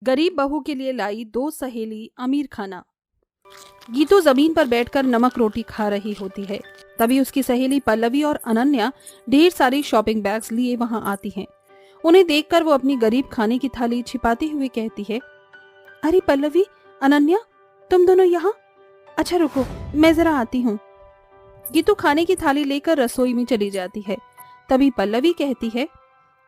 गरीब बहू के लिए लाई दो सहेली अमीर खाना। गीतू जमीन पर बैठकर नमक रोटी खा रही होती है। तभी उसकी सहेली पल्लवी और अनन्या ढेर सारी शॉपिंग बैग्स लिए वहां आती हैं। उन्हें देखकर वो अपनी गरीब खाने की थाली छिपाते हुए कहती है, अरे पल्लवी, अनन्या, तुम दोनों यहाँ? अच्छा रुको, मैं जरा आती हूँ। गीतू खाने की थाली लेकर रसोई में चली जाती है। तभी पल्लवी कहती है,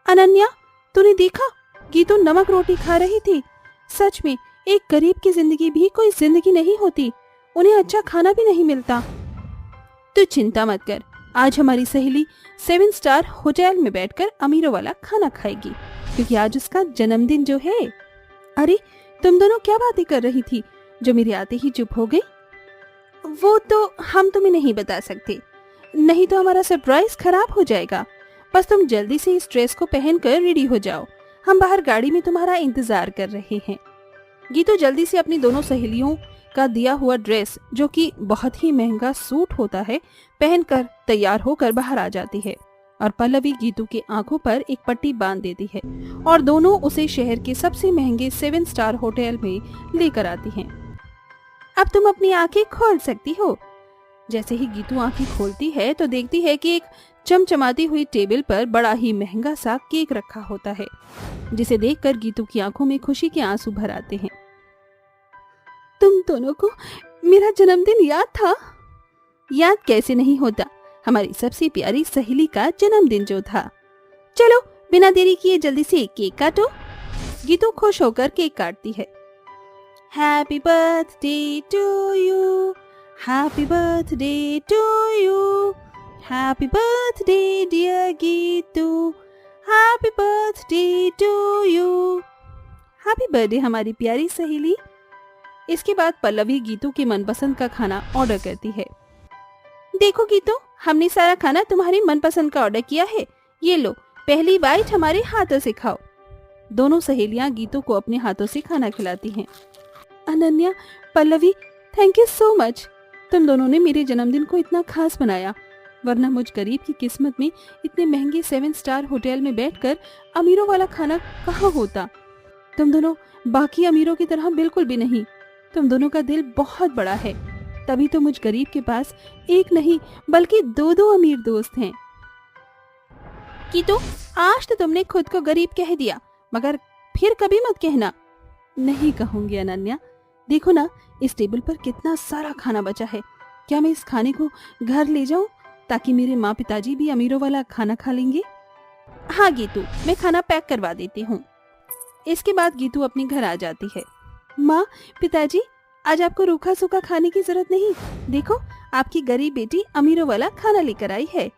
अनन्या, तूने देखा, गीतू नमक रोटी खा रही थी। सच में एक गरीब की जिंदगी भी कोई जिंदगी नहीं होती, उन्हें अच्छा खाना भी नहीं मिलता। तू चिंता मत कर, आज हमारी सहेली 7 स्टार होटल में बैठकर अमीरों वाला खाना खाएगी, क्योंकि आज उसका जन्मदिन जो है। अरे तुम दोनों क्या बातें कर रही थी जो मेरे आते ही चुप हो गई? वो तो हम तुम्हें नहीं बता सकते, नहीं तो हमारा सरप्राइज खराब हो जाएगा। बस तुम जल्दी से इस ड्रेस को पहनकर रेडी हो जाओ, हम बाहर गाड़ी में तुम्हारा इंतजार कर रहे हैं। गीतू जल्दी से अपनी दोनों सहेलियों का दिया हुआ ड्रेस, जो कि बहुत ही महंगा सूट होता है, पहनकर तैयार होकर बाहर आ जाती है और पल्लवी गीतू के आंखों पर एक पट्टी बांध देती है और दोनों उसे शहर के सबसे महंगे 7 स्टार होटल में लेकर आती हैं। अब तुम अपनी आंखें खोल सकती हो। जैसे ही गीतू आंखें खोलती है तो देखती है कि एक चमचमाती हुई टेबल पर बड़ा ही महंगा सा केक रखा होता है, जिसे देखकर गीतू की आंखों में खुशी के आंसू भर आते हैं। तुम दोनों को मेरा जन्मदिन याद था? याद कैसे नहीं होता, हमारी सबसे प्यारी सहेली का जन्मदिन जो था। चलो बिना देरी किए जल्दी से केक काटो। गीतू खुश होकर केक काटती है। Happy birthday to you, happy birthday to you, happy birthday dear Geetu, happy birthday to you. Happy birthday हमारी प्यारी सहेली। इसके बाद पल्लवी गीतू के मनपसंद का खाना ऑर्डर करती है। देखो गीतू, हमने सारा खाना तुम्हारी मनपसंद का ऑर्डर किया है, ये लो, पहली बाइट हमारे हाथों से खाओ। दोनों सहेलियां गीतू को अपने हाथों से खाना खिलाती हैं। Ananya, Pallavi, thank you so much, तुम दोनों ने मेरे जन्मदिन को इतना खास बनाया, वरना मुझ गरीब की किस्मत में इतने महंगे 7 स्टार होटल में बैठकर अमीरों वाला खाना कहाँ होता। तुम दोनों बाकी अमीरों की तरह बिल्कुल भी नहीं, तुम दोनों का दिल बहुत बड़ा है, तभी तो मुझ गरीब के पास एक नहीं बल्कि 2 अमीर दोस्त हैं। कि तो आज तो तुमने खुद को गरीब कह दिया, मगर फिर कभी मत कहना। नहीं कहूंगी अनन्या, देखो ना, इस टेबल पर कितना सारा खाना बचा है, क्या मैं इस खाने को घर ले जाऊं ताकि मेरे माँ पिताजी भी अमीरों वाला खाना खा लेंगे? हाँ गीतू, मैं खाना पैक करवा देती हूँ। इसके बाद गीतू अपने घर आ जाती है। माँ, पिताजी, आज आपको रूखा सूखा खाने की जरूरत नहीं, देखो आपकी गरीब बेटी अमीरों वाला खाना लेकर आई है।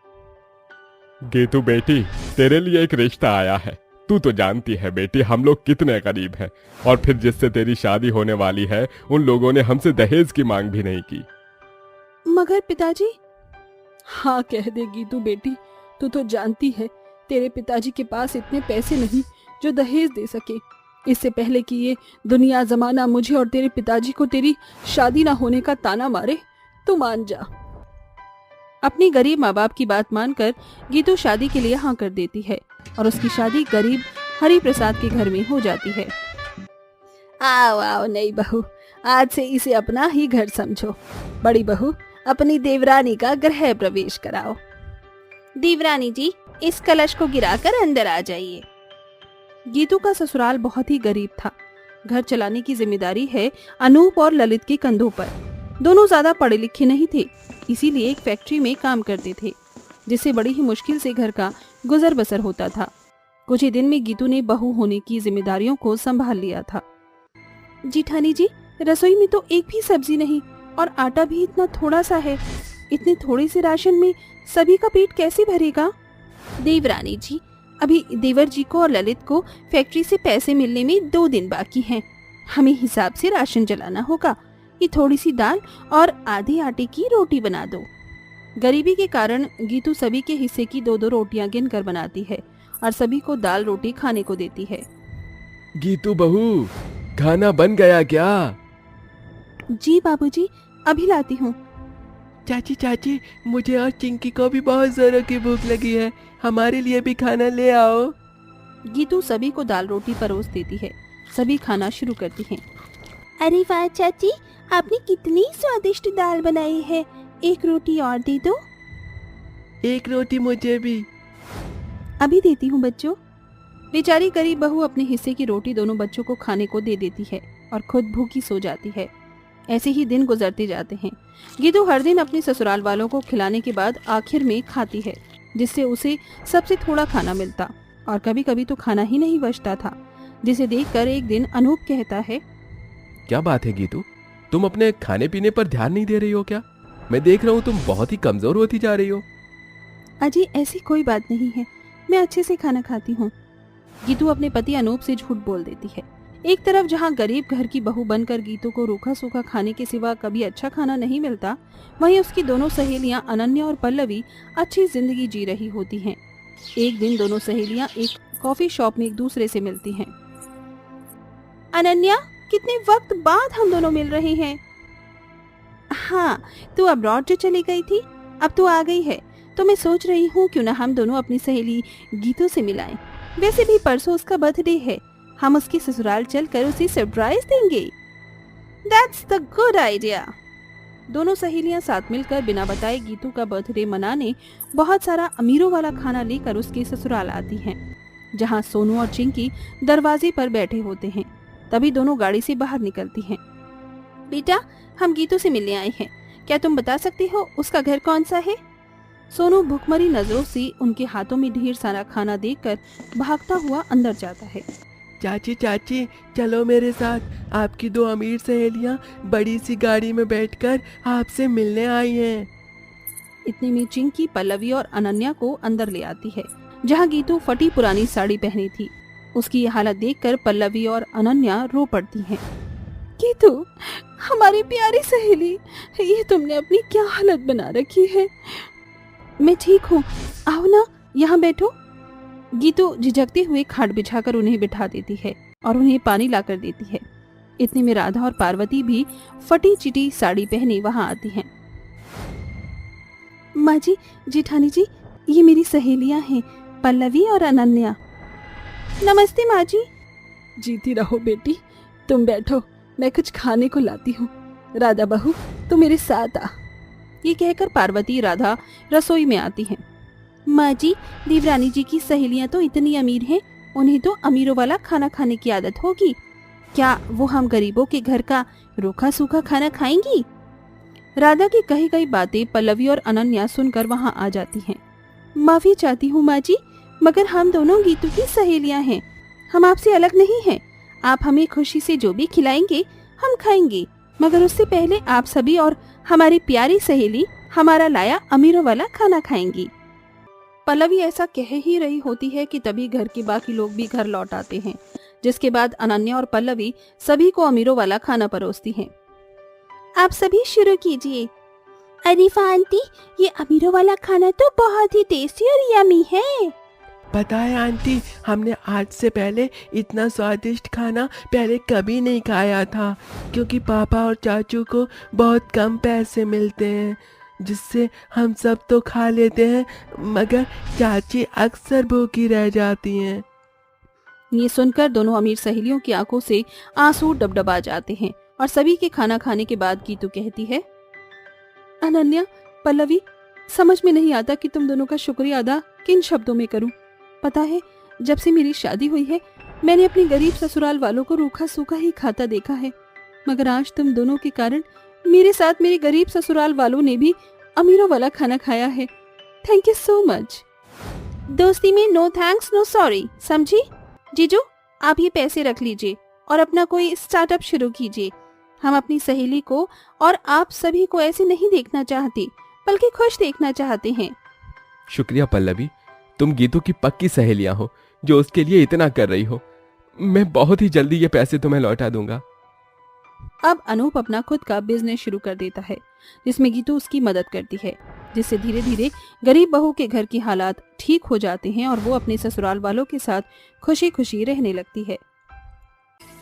गीतू बेटी, तेरे लिए एक रिश्ता आया है। तू तो जानती है बेटी, हम लोग कितने गरीब हैं, और फिर जिससे तेरी शादी होने वाली है उन लोगों ने हमसे दहेज की मांग भी नहीं की। मगर पिताजी। हाँ कह दे गीतू बेटी, तू तो जानती है तेरे पिताजी के पास इतने पैसे नहीं जो दहेज दे सके। इससे पहले कि ये दुनिया जमाना मुझे और तेरे पिताजी को तेरी शादी ना होने का ताना मारे, तू मान जा। अपनी गरीब माँ बाप की बात मानकर गीतू शादी के लिए हाँ कर देती है और उसकी शादी गरीब हरि प्रसाद के घर में हो जाती है। आओ आओ नई बहू, आज से इसे अपना ही घर समझो। बड़ी बहू, अपनी देवरानी का गृह प्रवेश कराओ। देवरानी जी, इस कलश को गिराकर अंदर आ जाइए। गीतू का ससुराल बहुत ही गरीब था। घर चलाने की जिम्मेदारी है अनूप और ललित के कंधों पर। दोनों ज्यादा पढ़े लिखे नहीं थे, इसीलिए एक फैक्ट्री में काम करते थे, जिससे बड़ी ही मुश्किल से घर का गुजर बसर होता था। कुछ ही दिन में गीतू ने बहू होने की जिम्मेदारियों को संभाल लिया था। जिठानी जी, रसोई में तो एक भी सब्जी नहीं और आटा भी इतना थोड़ा सा है, इतने थोड़े से राशन में सभी का पेट कैसे भरेगा? देवरानी जी, अभी देवर जी को और ललित को फैक्ट्री से पैसे मिलने में 2 दिन बाकी हैं, हमें हिसाब से राशन जलाना होगा। ये थोड़ी सी दाल और आधे आटे की रोटी बना दो। गरीबी के कारण गीतू सभी के हिस्से की 2-2 रोटियां गिन कर बनाती है और सभी को दाल रोटी खाने को देती है। गीतू बहू, खाना बन गया क्या? जी बाबूजी, अभी लाती हूँ। चाची चाची, मुझे और चिंकी को भी बहुत जोरों की भूख लगी है, हमारे लिए भी खाना ले आओ। गीतू सभी को दाल रोटी परोस देती है सभी खाना शुरू करती हैं। अरे वाह चाची, आपने कितनी स्वादिष्ट दाल बनाई है। एक रोटी और दे दो। एक रोटी मुझे भी। अभी देती हूँ बच्चों। बेचारी गरीब बहू अपने हिस्से की रोटी दोनों बच्चों को खाने को दे देती है और खुद भूखी सो जाती है। ऐसे ही दिन गुजरते जाते हैं। गीतू हर दिन अपने ससुराल वालों को खिलाने के बाद आखिर में खाती है, जिससे उसे सबसे थोड़ा खाना मिलता और कभी कभी तो खाना ही नहीं बचता था, जिसे देखकर एक दिन अनूप कहता है, क्या बात है गीतू, तुम अपने खाने पीने पर ध्यान नहीं दे रही हो क्या? मैं देख रहा हूँ तुम बहुत ही कमजोर होती जा रही हो। अजी ऐसी कोई बात नहीं है, मैं अच्छे से खाना खाती हूँ। गीतू अपने पति अनूप से झूठ बोल देती है। एक तरफ जहाँ गरीब घर की बहू बनकर गीतू को रूखा सूखा खाने के सिवा कभी अच्छा खाना नहीं मिलता, वहीं उसकी दोनों सहेलियां अनन्या और पल्लवी अच्छी जिंदगी जी रही होती हैं। एक दिन दोनों सहेलियां एक कॉफी शॉप में एक दूसरे से मिलती हैं। अनन्या, कितने वक्त बाद हम दोनों मिल रहे हैं। हाँ, तू अब्रॉड जो चली गई थी, अब तू आ गई है, तो मैं सोच रही हूँ क्यों ना हम दोनों अपनी सहेली गीतू से मिलाएं। वैसे भी परसों उसका बर्थडे है, हम उसके ससुराल चलकर उसे सरप्राइज देंगे। That's the good idea। दोनों सहेलियां साथ मिलकर बिना बताए गीतू का बर्थडे मनाने बहुत सारा अमीरों वाला खाना लेकर उसके ससुराल आती हैं, जहां सोनू और चिंकी दरवाजे पर बैठे होते हैं। तभी दोनों गाड़ी से बाहर निकलती हैं। बेटा, हम गीतू से मिलने आए हैं, क्या तुम बता सकती हो उसका घर कौन सा है? सोनू भुखमरी नजरों से उनके हाथों में ढेर सारा खाना देखकर भागता हुआ अंदर जाता है। चाची चाची, चलो मेरे साथ, आपकी दो अमीर सहेलियां बड़ी सी गाड़ी में बैठकर आपसे मिलने आई हैं। इतने में चिंकी पल्लवी और अनन्या को अंदर ले आती है, जहां गीतू फटी पुरानी साड़ी पहनी थी। उसकी ये हालत देखकर पल्लवी और अनन्या रो पड़ती हैं। गीतू, हमारी प्यारी सहेली, ये तुमने अपनी क्या हालत बना रखी है। मैं ठीक हूँ, आओ ना यहाँ बैठो। गीतू झिझकते हुए खाट बिछाकर उन्हें बिठा देती है और उन्हें पानी लाकर देती है। इतने में राधा और पार्वती भी फटी चिटी साड़ी पहने वहां आती हैं। माँ जी, जेठानी जी, ये मेरी सहेलियां हैं, पल्लवी और अनन्या। नमस्ते माँ जी। जीती रहो बेटी, तुम बैठो, मैं कुछ खाने को लाती हूँ। राधा बहू, तू मेरे साथ आ। ये कहकर पार्वती राधा रसोई में आती हैं। माँ जी, देवरानी जी की सहेलियां तो इतनी अमीर हैं, उन्हें तो अमीरों वाला खाना खाने की आदत होगी। क्या वो हम गरीबों के घर का रूखा सूखा खाना खाएंगी? राधा की कही गई बातें पल्लवी और अनन्या सुनकर वहां आ जाती हैं। माफी चाहती हूँ माँ जी, मगर हम दोनों गीतू की सहेलियां हैं, हम आपसे अलग नहीं हैं। आप हमें खुशी से जो भी खिलाएंगे हम खाएंगे, मगर उससे पहले आप सभी और हमारी प्यारी सहेली हमारा लाया अमीरों वाला खाना खाएंगी। पल्लवी ऐसा कह ही रही होती है कि तभी घर के बाकी लोग भी घर लौट आते हैं, जिसके बाद अनन्या और पल्लवी सभी को अमीरों वाला खाना परोसती हैं। आप सभी शुरू कीजिए। अरीफा आंटी, ये अमीरों वाला खाना तो बहुत ही टेस्टी और यमी है। पता है आंटी, हमने आज से पहले इतना स्वादिष्ट खाना पहले कभी नहीं खाया था, क्योंकि पापा और चाचू को बहुत कम पैसे मिलते हैं, जिससे हम सब तो खा लेते हैं, मगर चाची अक्सर भूखी रह जाती हैं। ये सुनकर दोनों अमीर सहेलियों की आंखों से आंसू डबडबा जाते हैं और सभी के खाना खाने के बाद गीतू कहती है, अनन्या, पल्लवी, समझ में नहीं आता कि तुम दोनों का शुक्रिया अदा किन शब्दों में करूं। पता है, जब से मेरी शादी हुई है मैंने अपने गरीब ससुराल वालों को रूखा सूखा ही खाता देखा है, मगर आज तुम दोनों के कारण मेरे साथ मेरे गरीब ससुराल वालों ने भी अमीरों वाला खाना खाया है। Thank you so much. दोस्ती में नो थैंक्स नो सॉरी, समझी? जीजू, आप ये पैसे रख लीजिए और अपना कोई स्टार्टअप शुरू कीजिए। हम अपनी सहेली को और आप सभी को ऐसे नहीं देखना चाहते, बल्कि खुश देखना चाहते हैं। शुक्रिया पल्लवी, तुम गीतू की पक्की सहेलियां हो जो उसके लिए इतना कर रही हो। मैं बहुत ही जल्दी ये पैसे तुम्हें लौटा दूंगा। अब अनूप अपना खुद का बिजनेस शुरू कर देता है, जिसमें गीतू उसकी मदद करती है, जिससे धीरे धीरे गरीब बहू के घर की हालात ठीक हो जाते हैं और वो अपने ससुराल वालों के साथ खुशी खुशी रहने लगती है।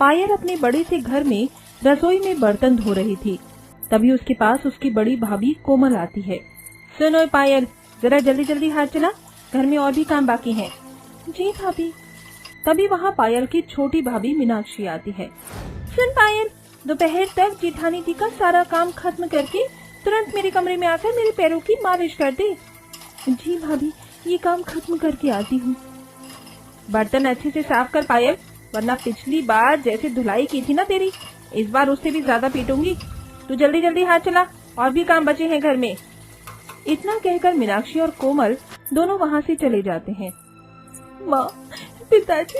पायल अपने बड़े से घर में रसोई में बर्तन धो रही थी। तभी उसके पास उसकी बड़ी भाभी कोमल आती है। सुनो पायल, जरा जल्दी जल्दी हाथ चला, घर में और भी काम बाकी है। जी भाभी। तभी वहाँ पायल की छोटी भाभी मीनाक्षी आती है। सुन पायल, दोपहर तक जेठानी जी का सारा काम खत्म करके तुरंत मेरे कमरे में आकर मेरे पैरों की मालिश कर दे। जी भाभी, ये काम खत्म करके आती हूँ। बर्तन अच्छे से साफ कर पायल, वरना पिछली बार जैसे धुलाई की थी ना तेरी, इस बार उससे भी ज्यादा पीटूंगी। तू जल्दी जल्दी हाथ चला, और भी काम बचे हैं घर में। इतना कहकर मीनाक्षी और कोमल दोनों वहाँ से चले जाते हैं। माँ, पिताजी,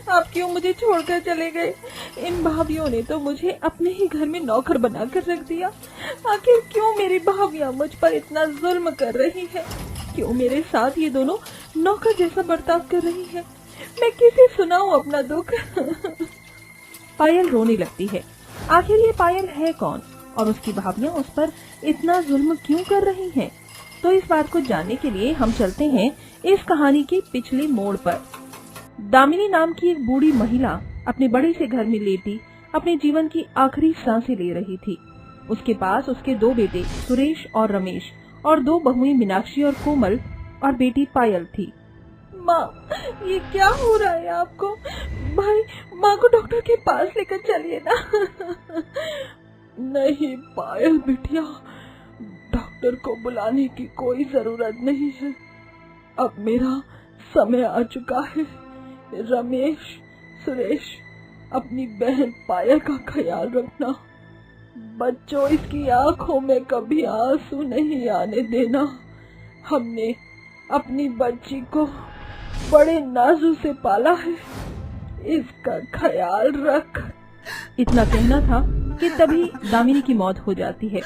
आप क्यों मुझे छोड़कर चले गए? इन भाभियों ने तो मुझे अपने ही घर में नौकर बनाकर रख दिया। आखिर क्यों मेरी भाभियाँ मुझ पर इतना जुल्म कर रही है? क्यों मेरे साथ ये दोनों नौकर जैसा बर्ताव कर रही है? मैं किसे सुनाऊं अपना दुख? पायल रोने लगती है। आखिर ये पायल है कौन और उसकी भाभियाँ उस पर इतना जुल्म क्यों कर रही हैं? तो इस बात को जानने के लिए हम चलते हैं इस कहानी के पिछले मोड़ पर। दामिनी नाम की एक बूढ़ी महिला अपने बड़े से घर में लेटी अपने जीवन की आखिरी सांसें ले रही थी। उसके पास उसके 2 बेटे सुरेश और रमेश और 2 बहुएं मीनाक्षी और कोमल और बेटी पायल थी। माँ, ये क्या हो रहा है आपको? भाई, माँ को डॉक्टर के पास लेकर चलिए ना। नहीं पायल बिटिया, डॉक्टर को बुलाने की कोई जरूरत नहीं है। अब मेरा समय आ चुका है। रमेश, सुरेश, अपनी बहन पायल का ख्याल रखना। बच्चों, इसकी आंखों में कभी आंसू नहीं आने देना। हमने अपनी बच्ची को बड़े नाजू से पाला है, इसका ख्याल रख। इतना कहना था कि तभी दामिनी की मौत हो जाती है।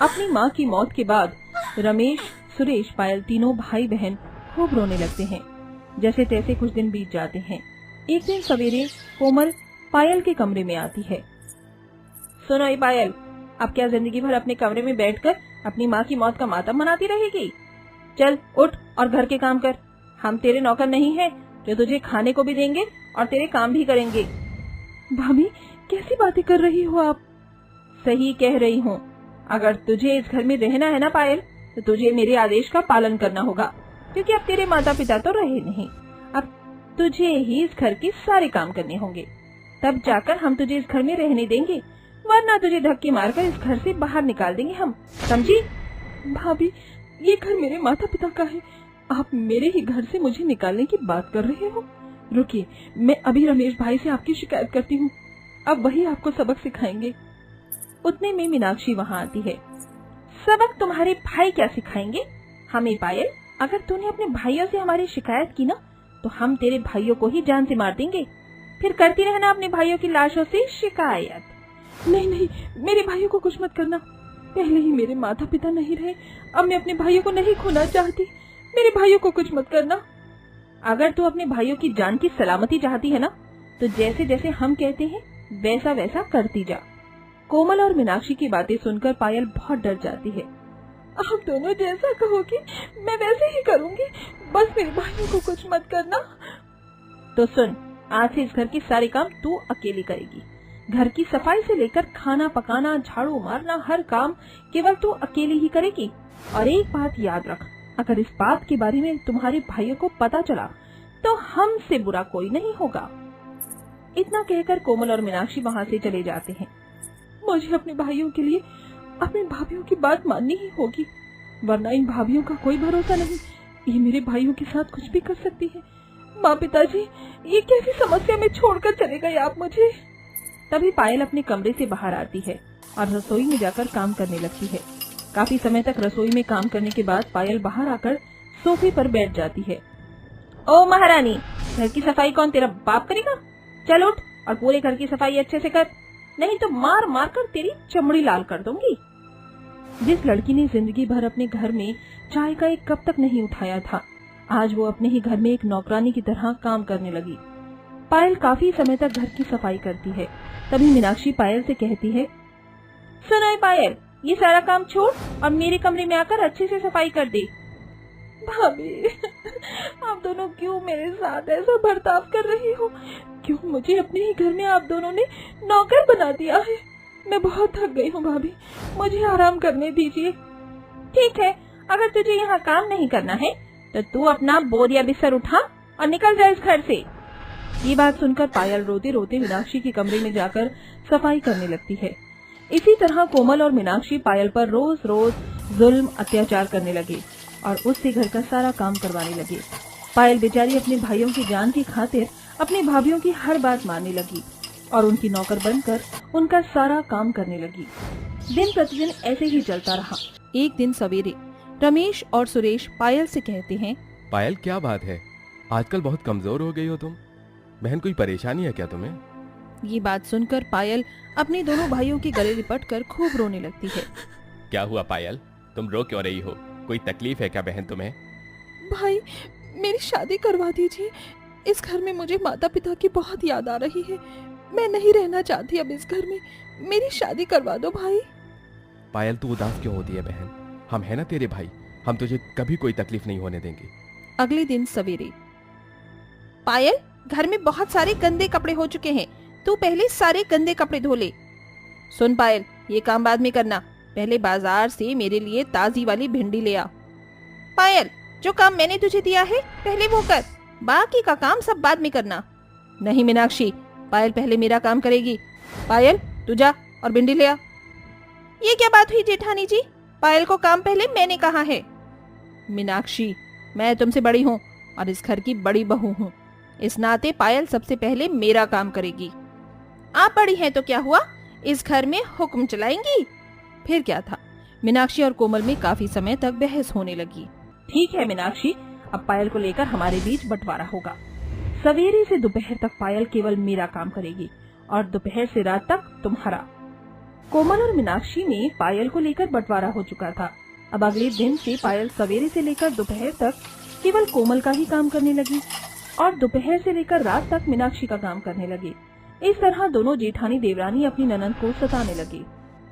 अपनी माँ की मौत के बाद रमेश, सुरेश, पायल तीनों भाई बहन खूब रोने लगते हैं। जैसे तैसे कुछ दिन बीत जाते हैं। एक दिन सवेरे कोमल पायल के कमरे में आती है। सुनो ये पायल, अब क्या जिंदगी भर अपने कमरे में बैठकर अपनी माँ की मौत का मातम मनाती रहेगी? चल उठ और घर के काम कर। हम तेरे नौकर नहीं हैं जो तुझे खाने को भी देंगे और तेरे काम भी करेंगे। भाभी, कैसी बातें कर रही हो आप? सही कह रही हूँ। अगर तुझे इस घर में रहना है ना पायल, तो तुझे मेरे आदेश का पालन करना होगा, क्योंकि अब तेरे माता पिता तो रहे नहीं। अब तुझे ही इस घर के सारे काम करने होंगे, तब जाकर हम तुझे इस घर में रहने देंगे, वरना तुझे धक्के मारकर इस घर से बाहर निकाल देंगे हम, समझी? भाभी, ये घर मेरे माता पिता का है, आप मेरे ही घर से मुझे निकालने की बात कर रहे हो? रुकिए, मैं अभी रमेश भाई से आपकी शिकायत करती हूँ, अब वही आपको सबक सिखाएंगे। उतने में मीनाक्षी वहाँ आती है। सबक तुम्हारे भाई क्या सिखाएंगे हमें पायल? अगर तूने अपने भाइयों से हमारी शिकायत की ना, तो हम तेरे भाइयों को ही जान से मार देंगे। फिर करती रहना अपने भाइयों की लाशों से शिकायत। नहीं नहीं, मेरे भाइयों को कुछ मत करना। पहले ही मेरे माता पिता नहीं रहे, अब मैं अपने भाइयों को नहीं खोना चाहती। मेरे भाइयों को कुछ मत करना। अगर तू अपने भाइयों की जान की सलामती चाहती है ना, तो जैसे जैसे हम कहते हैं वैसा वैसा करती जा। कोमल और मीनाक्षी की बातें सुनकर पायल बहुत डर जाती है। आप दोनों जैसा कहोगी मैं वैसे ही करूंगी, बस मेरे भाइयों को कुछ मत करना। तो सुन, आज से इस घर के सारे काम तू अकेली करेगी। घर की सफाई से लेकर खाना पकाना, झाड़ू मारना, हर काम केवल तू अकेली ही करेगी। और एक बात याद रख, अगर इस बात के बारे में तुम्हारे भाइयों को पता चला तो हमसे बुरा कोई नहीं होगा। इतना कहकर कोमल और मीनाक्षी वहाँ से चले जाते हैं। मुझे अपने भाइयों के लिए अपने भाभियों की बात माननी ही होगी, वरना इन भाभियों का कोई भरोसा नहीं। ये मेरे भाइयों के साथ कुछ भी कर सकती है। माँ, पिताजी, ये कैसी समस्या में छोड़कर चले गए आप मुझे? तभी पायल अपने कमरे से बाहर आती है और रसोई में जाकर काम करने लगती है। काफी समय तक रसोई में काम करने के बाद पायल बाहर आकर सोफे पर बैठ जाती है। ओ महारानी, घर की सफाई कौन तेरा बाप करेगा? चल उठ और पूरे घर की सफाई अच्छे से कर, नहीं तो मार मार कर तेरी चमड़ी लाल कर दूंगी। जिस लड़की ने जिंदगी भर अपने घर में चाय का एक कप तक नहीं उठाया था, आज वो अपने ही घर में एक नौकरानी की तरह काम करने लगी। पायल काफी समय तक घर की सफाई करती है। तभी मीनाक्षी पायल से कहती है, सुनो पायल, ये सारा काम छोड़ और मेरे कमरे में आकर अच्छे से सफाई कर दे। भाभी, आप दोनों क्यों मेरे साथ ऐसा बर्ताव कर रही हो? क्यों मुझे अपने ही घर में आप दोनों ने नौकर बना दिया है? मैं बहुत थक गई हूँ भाभी, मुझे आराम करने दीजिए। ठीक है, अगर तुझे यहाँ काम नहीं करना है तो तू अपना बोरिया बिस्तर उठा और निकल जा इस घर से। ये बात सुनकर पायल रोते रोते मीनाक्षी के कमरे में जाकर सफाई करने लगती है। इसी तरह कोमल और मीनाक्षी पायल पर रोज रोज जुल्म अत्याचार करने लगे और उससे घर का सारा काम करवाने लगे। पायल बेचारी अपने भाइयों की जान की खातिर अपनी भाभीयों की हर बात मानने लगी और उनकी नौकर बनकर उनका सारा काम करने लगी। दिन प्रतिदिन ऐसे ही चलता रहा। एक दिन सवेरे रमेश और सुरेश पायल से कहते हैं, पायल क्या बात है, आजकल बहुत कमजोर हो गई हो तुम। बहन कोई परेशानी है क्या तुम्हें? ये बात सुनकर पायल अपने दोनों भाइयों के गले लिपटकर खूब रोने लगती है। क्या हुआ पायल, तुम रो क्यों रही हो? कोई तकलीफ है क्या बहन तुम्हें? भाई मेरी शादी करवा दीजिए, इस घर में मुझे माता पिता की बहुत याद आ रही है। मैं नहीं रहना चाहती अब इस घर में, मेरी शादी करवा दो भाई। पायल तू उदास क्यों होती है बहन, हम है ना तेरे भाई, हम तुझे कभी कोई तकलीफ नहीं होने देंगे। अगले दिन सवेरे, पायल घर में बहुत सारे गंदे कपड़े हो चुके हैं, तू पहले सारे गंदे कपड़े धो ले। सुन पायल, ये काम बाद में करना, पहले बाजार से मेरे लिए ताजी वाली भिंडी ले आ। पायल जो काम मैंने तुझे दिया है पहले वो कर, बाकी का काम सब बाद में करना। नहीं मीनाक्षी, पायल पहले मेरा काम करेगी। पायल तू जा और भिंडी ले आ। ये क्या बात हुई जेठानी जी, पायल को काम पहले मैंने कहा है। मीनाक्षी मैं तुमसे बड़ी हूँ और इस घर की बड़ी बहू हूँ, इस नाते पायल सबसे पहले मेरा काम करेगी। आप बड़ी हैं तो क्या हुआ, इस घर में हुक्म चलाएंगी। फिर क्या था, मीनाक्षी और कोमल में काफी समय तक बहस होने लगी। ठीक है मीनाक्षी, अब पायल को लेकर हमारे बीच बंटवारा होगा। सवेरे से दोपहर तक पायल केवल मेरा काम करेगी और दोपहर से रात तक तुम्हारा। कोमल और मीनाक्षी में पायल को लेकर बंटवारा हो चुका था। अब अगले दिन से पायल सवेरे से लेकर दोपहर तक केवल कोमल का ही काम करने लगी और दोपहर से लेकर रात तक मीनाक्षी का काम करने लगी। इस तरह दोनों जेठानी देवरानी अपनी ननद को सताने लगे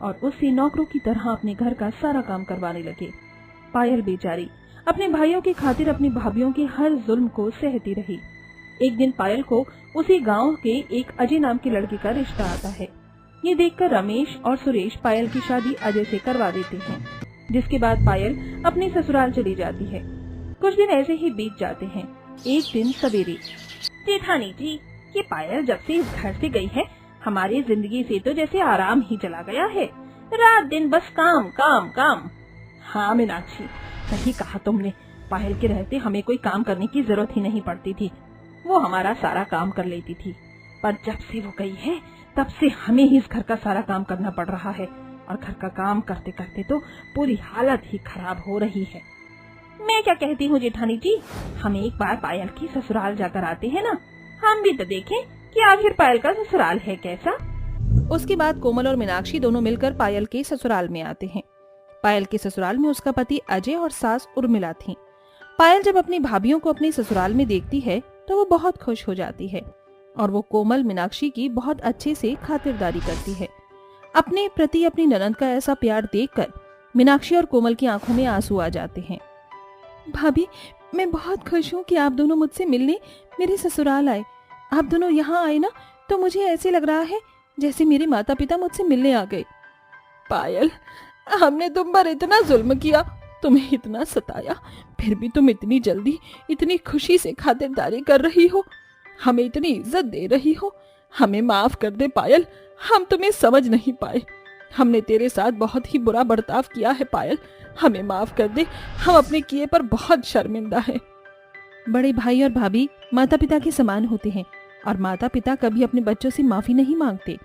और उससे नौकरों की तरह अपने घर का सारा काम करवाने लगे। पायल बेचारी अपने भाइयों की खातिर अपनी भाभीयों की हर जुल्म को सहती रही। एक दिन पायल को उसी गांव के एक अजय नाम के लड़के का रिश्ता आता है। ये देखकर रमेश और सुरेश पायल की शादी अजय से करवा देते हैं, जिसके बाद पायल अपने ससुराल चली जाती है। कुछ दिन ऐसे ही बीत जाते हैं। एक दिन सवेरे, जेठानी जी, ये पायल जब से इस घर से गई है हमारी जिंदगी से तो जैसे आराम ही चला गया है, रात दिन बस काम काम काम। हाँ मीनाक्षी, सही कहा तुमने, पायल के रहते हमें कोई काम करने की जरूरत ही नहीं पड़ती थी, वो हमारा सारा काम कर लेती थी। पर जब से वो गई है तब से हमें ही इस घर का सारा काम करना पड़ रहा है और घर का काम करते करते तो पूरी हालत ही खराब हो रही है। मैं क्या कहती हूँ जेठानी जी, हम एक बार पायल की ससुराल जाकर आते हैं ना, हम भी तो देखें कि आखिर पायल का ससुराल है कैसा। उसके बाद कोमल और मीनाक्षी दोनों मिलकर पायल के ससुराल में आते हैं। पायल के ससुराल में उसका पति अजय और सास उर्मिला थी। पायल जब अपनी भाभीयों को अपने ससुराल में देखती है तो वो बहुत खुश हो जाती है और वो कोमल मीनाक्षी की बहुत अच्छे से खातिरदारी करती है। अपने प्रति अपनी ननद का ऐसा प्यार देखकर मीनाक्षी और कोमल की आंखों में आंसू आ जाते हैं। भाभी, मैं बहुत खुश हूँ कि आप दोनों मुझसे मिलने मेरे ससुराल आए। आप दोनों यहाँ आए ना तो मुझे ऐसे लग रहा है जैसे मेरे माता पिता मुझसे मिलने आ गए। पायल, हमने तुम पर इतना जुल्म किया, तुम्हें इतना सताया, फिर भी तुम इतनी जल्दी इतनी खुशी से खातिरदारी कर रही हो, हमें इतनी इज्जत दे रही हो। हमें माफ कर दे पायल, हम तुम्हें समझ नहीं पाए, हमने तेरे साथ बहुत ही बुरा बर्ताव किया है पायल, हमें माफ कर दे, हम अपने किए पर बहुत शर्मिंदा हैं। बड़े भाई और भाभी माता पिता के समान होते हैं और माता पिता कभी अपने बच्चों से माफी नहीं मांगते।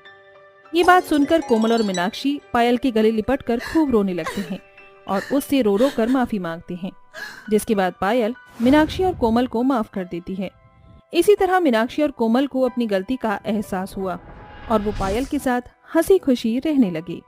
ये बात सुनकर कोमल और मीनाक्षी पायल के गले लिपटकर खूब रोने लगते हैं और उससे रो रो कर माफी मांगते हैं, जिसके बाद पायल मीनाक्षी और कोमल को माफ कर देती है। इसी तरह मीनाक्षी और कोमल को अपनी गलती का एहसास हुआ और वो पायल के साथ हंसी खुशी रहने लगे।